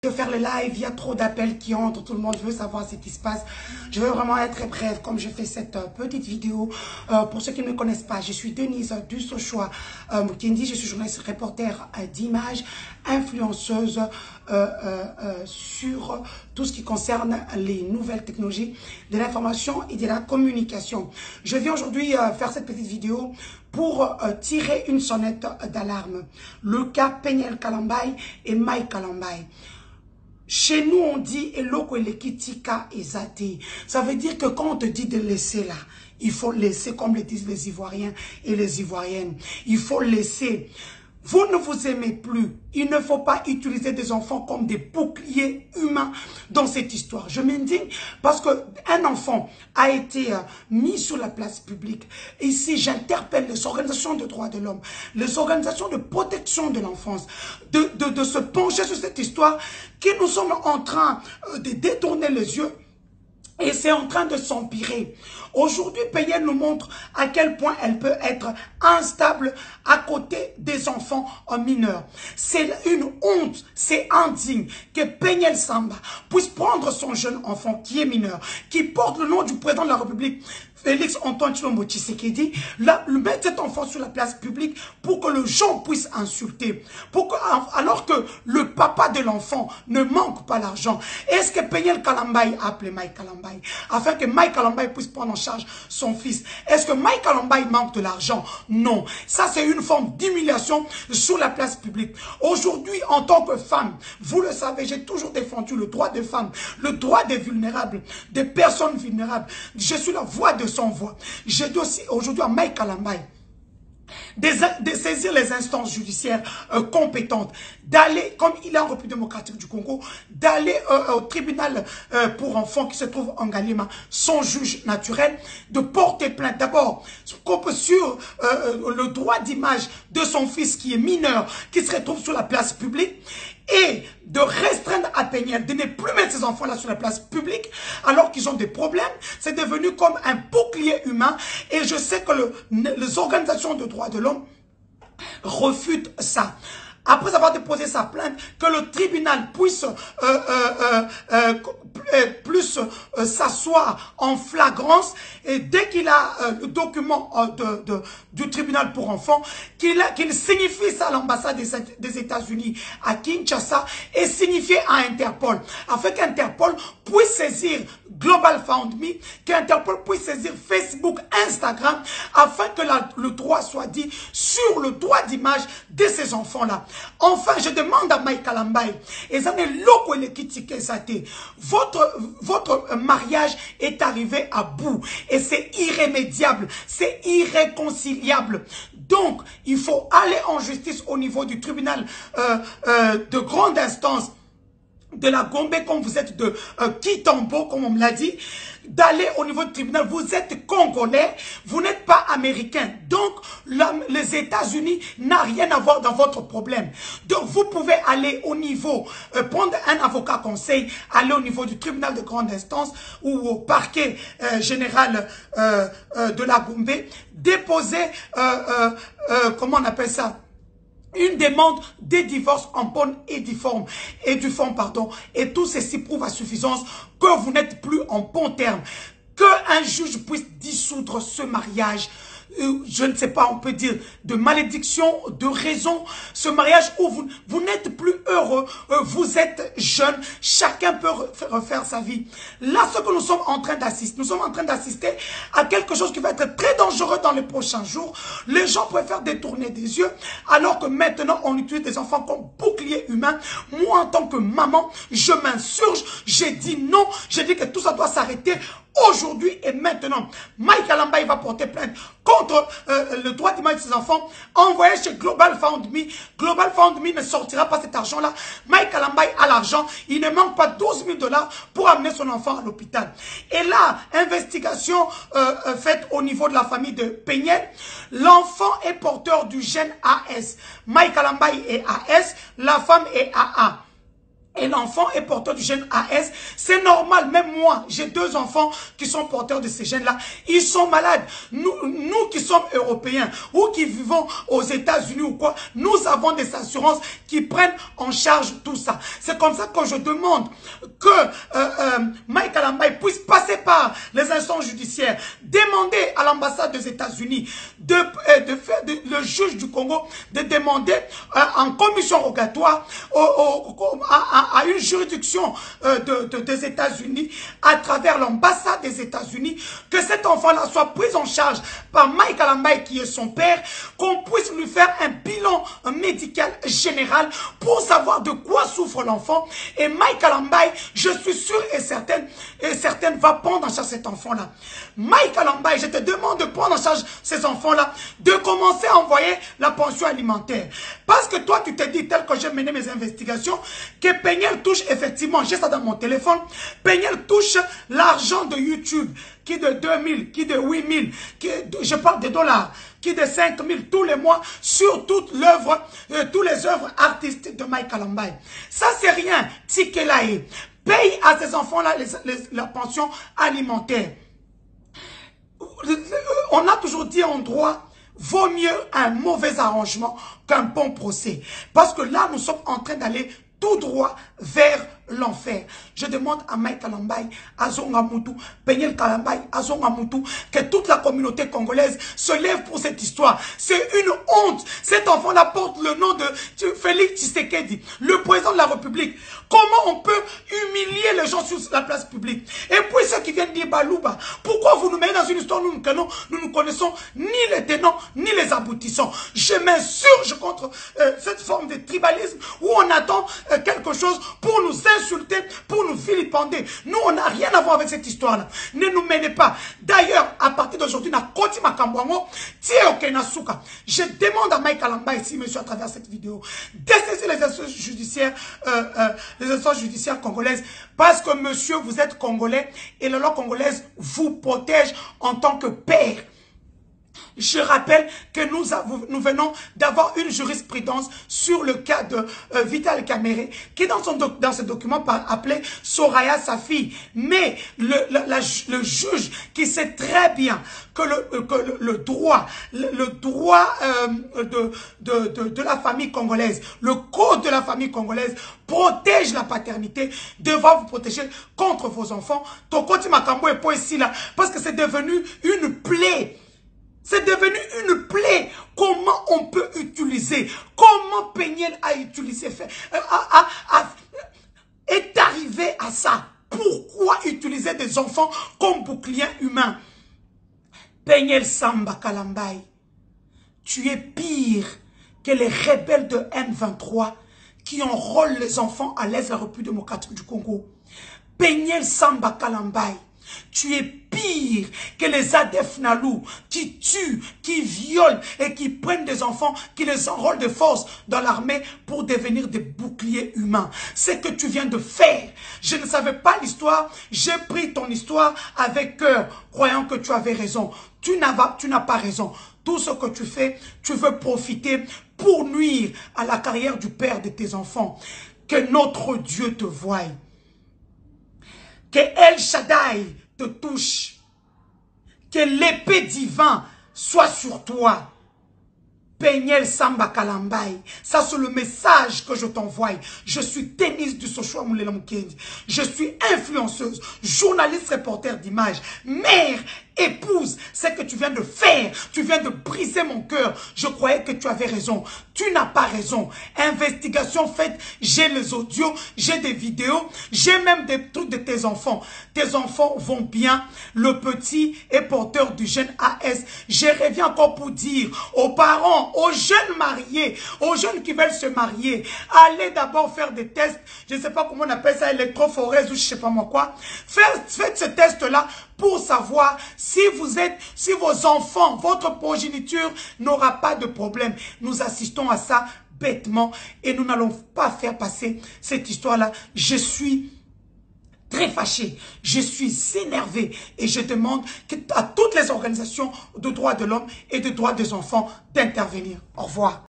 de faire le live, il y a trop d'appels qui entrent, tout le monde veut savoir ce qui se passe. Je veux vraiment être très brève comme je fais cette petite vidéo. Pour ceux qui ne me connaissent pas, je suis Denise Dussochoa Mukendi, je suis journaliste reporter d'images, influenceuse sur tout ce qui concerne les nouvelles technologies de l'information et de la communication. Je viens aujourd'hui faire cette petite vidéo pour tirer une sonnette d'alarme. Le cas Peniel Kalambay et Mike Kalambay. Chez nous, on dit Eloko Elekitika Ezate. Ça veut dire que quand on te dit de laisser là, il faut laisser comme le disent les Ivoiriens et les Ivoiriennes. Il faut laisser. Vous ne vous aimez plus. Il ne faut pas utiliser des enfants comme des boucliers humains dans cette histoire. Je m'indigne parce qu'un enfant a été mis sur la place publique. Ici, j'interpelle les organisations de droits de l'homme, les organisations de protection de l'enfance, de se pencher sur cette histoire que nous sommes en train de détourner les yeux. Et c'est en train de s'empirer. Aujourd'hui, Peniel nous montre à quel point elle peut être instable à côté des enfants mineurs. C'est une honte, c'est indigne que Peniel Samba puisse prendre son jeune enfant qui est mineur, qui porte le nom du président de la République, Félix Antoine Tshilombo Tshisekedi, mettre cet enfant sur la place publique pour que le gens puisse insulter. Alors que le papa de l'enfant ne manque pas l'argent. Est-ce que Peniel Kalambay a appelé Mike Kalambay afin que Mike Kalambay puisse prendre en charge son fils? Est-ce que Mike Kalambay manque de l'argent? Non. Ça, c'est une forme d'humiliation sur la place publique. Aujourd'hui, en tant que femme, vous le savez, j'ai toujours défendu le droit des femmes, le droit des vulnérables, des personnes vulnérables. Je suis la voix de son voix. J'ai dit aussi aujourd'hui à Mike Kalambay de saisir les instances judiciaires compétentes, d'aller, comme il est en République démocratique du Congo, d'aller au tribunal pour enfants qui se trouve en Galima, son juge naturel, de porter plainte d'abord sur le droit d'image de son fils qui est mineur, qui se retrouve sur la place publique, et de restreindre à Peniel, de ne plus mettre ces enfants-là sur la place publique, alors qu'ils ont des problèmes. C'est devenu comme un bouclier humain. Et je sais que les organisations de droits de l'homme refutent ça. Après avoir déposé sa plainte, que le tribunal puisse s'asseoir en flagrance, et dès qu'il a le document du tribunal pour enfants, qu'il signifie ça à l'ambassade des États-Unis à Kinshasa et signifie à Interpol, afin qu'Interpol puisse saisir Global Found Me, qu'Interpol puisse saisir Facebook, Instagram, afin que le droit soit dit sur le droit d'image de ces enfants-là. Enfin, je demande à Mike Kalambay, votre mariage est arrivé à bout et c'est irrémédiable, c'est irréconciliable. Donc, il faut aller en justice au niveau du tribunal de grande instance de la Gombe, comme vous êtes de Kitambo, comme on me l'a dit, d'aller au niveau du tribunal. Vous êtes Congolais, vous n'êtes pas Américain. Donc, les États-Unis n'ont rien à voir dans votre problème. Donc, vous pouvez aller au niveau, prendre un avocat conseil, aller au niveau du tribunal de grande instance ou au parquet général de la Gombe, déposer, comment on appelle ça, une demande de divorce en bonne et due forme, et tout ceci prouve à suffisance que vous n'êtes plus en bon terme, qu'un juge puisse dissoudre ce mariage. Je ne sais pas, on peut dire de malédiction, de raison, ce mariage où vous n'êtes plus heureux, vous êtes jeune, chacun peut refaire sa vie. Là, ce que nous sommes en train d'assister, à quelque chose qui va être très dangereux dans les prochains jours. Les gens préfèrent détourner des yeux, alors que maintenant, on utilise des enfants comme bouclier humain. Moi, en tant que maman, je m'insurge, j'ai dit non, j'ai dit que tout ça doit s'arrêter aujourd'hui et maintenant. Mike Kalambay va porter plainte contre le droit d'image de ses enfants, envoyé chez Global Found Me. Global Found Me ne sortira pas cet argent-là. Mike Kalambay a l'argent. Il ne manque pas 12 000 $ pour amener son enfant à l'hôpital. Et là, investigation faite au niveau de la famille de Peniel. L'enfant est porteur du gène AS. Mike Kalambay est AS, la femme est AA. et l'enfant est porteur du gène AS, c'est normal. Même moi, j'ai 2 enfants qui sont porteurs de ces gènes-là. Ils sont malades. Nous qui sommes européens ou qui vivons aux États-Unis ou quoi, nous avons des assurances qui prennent en charge tout ça. C'est comme ça que je demande que Mike Alambaye puisse passer par les instances judiciaires, demander à l'ambassade des États-Unis le juge du Congo de demander en commission rogatoire à une juridiction des États-Unis, à travers l'ambassade des États-Unis, que cet enfant-là soit pris en charge par Mike Alambaye, qui est son père, qu'on puisse lui faire un bilan médical général pour savoir de quoi souffre l'enfant. Et Mike Alambaye, je suis sûr et certaine, va prendre en charge cet enfant-là. Mike Alambaye, je te demande de prendre en charge ces enfants-là, de commencer à envoyer la pension alimentaire. Parce que toi, tu te dis, tel que j'ai mené mes investigations, que Peniel touche effectivement, j'ai ça dans mon téléphone, Peniel touche l'argent de YouTube, qui est de 2000, qui est de 8000, je parle de dollars, qui est de 5000 tous les mois sur toute l'œuvre, tous les œuvres artistiques de Mike Alambaye. Ça, c'est rien. Tikelae paye à ces enfants-là la pension alimentaire. On a toujours dit en droit, vaut mieux un mauvais arrangement qu'un bon procès. Parce que là, nous sommes en train d'aller tout droit vers l'enfer. Je demande à Mike Alambaye, à Zongamutu, Peniel Kalambaye, à Zongamutu, que toute la communauté congolaise se lève pour cette histoire. C'est une honte. Cet enfant-là porte le nom de Félix Tshisekedi, le président de la République. Comment on peut humilier les gens sur la place publique? Et puis ceux qui viennent dire Balouba, pourquoi vous nous mettez dans une histoire où nous ne connaissons ni les tenants, ni les aboutissants? Je m'insurge contre cette forme de tribalisme où on attend quelque chose pour nous insulter, pour nous vilipender. Nous, on n'a rien à voir avec cette histoire-là. Ne nous menez pas. D'ailleurs, à partir d'aujourd'hui, je demande à Mike Alambaye, ici, monsieur, à travers cette vidéo, d'essayer les instances judiciaires congolaises, parce que, monsieur, vous êtes congolais et la loi congolaise vous protège en tant que père. Je rappelle que nous venons d'avoir une jurisprudence sur le cas de Vital Kamerhe, qui est dans ce document appelé Soraya, sa fille. Mais le juge qui sait très bien que le droit de la famille congolaise, le code de la famille congolaise protège la paternité, devra vous protéger contre vos enfants. Tokoti Makambo est pas ici là, parce que c'est devenu une plaie. C'est devenu une plaie. Comment on peut utiliser? Comment Peniel a utilisé, est arrivé à ça? Pourquoi utiliser des enfants comme bouclier humain? Peniel Samba Kalambaye, tu es pire que les rebelles de M23 qui enrôlent les enfants à l'Est de la République démocratique du Congo. Peniel Samba Kalambaye, tu es pire que les ADF Nalou qui tuent, qui violent et qui prennent des enfants, qui les enrôlent de force dans l'armée pour devenir des boucliers humains. C'est ce que tu viens de faire. Je ne savais pas l'histoire. J'ai pris ton histoire avec cœur, croyant que tu avais raison. Tu n'as pas raison. Tout ce que tu fais, tu veux profiter pour nuire à la carrière du père de tes enfants. Que notre Dieu te voie. Que El Shaddai te touche. Que l'épée divine soit sur toi. Peniel Samba Kalambaye. Ça, c'est le message que je t'envoie. Je suis tennis du Sochua Moulela Mukendi. Je suis influenceuse, journaliste, reporter d'images, mère, épouse. C'est ce que tu viens de faire. Tu viens de briser mon cœur. Je croyais que tu avais raison. Tu n'as pas raison. Investigation faite. J'ai les audios, j'ai des vidéos, j'ai même des trucs de tes enfants. Tes enfants vont bien. Le petit est porteur du gène AS. Je reviens encore pour dire aux parents, aux jeunes mariés, aux jeunes qui veulent se marier, allez d'abord faire des tests. Je ne sais pas comment on appelle ça, électrophorèse ou je ne sais pas moi quoi. Faites ce test-là pour savoir si vos enfants, votre progéniture n'aura pas de problème. Nous assistons à ça bêtement et nous n'allons pas faire passer cette histoire-là. Je suis très fâché, je suis énervé et je demande à toutes les organisations de droits de l'homme et de droits des enfants d'intervenir. Au revoir.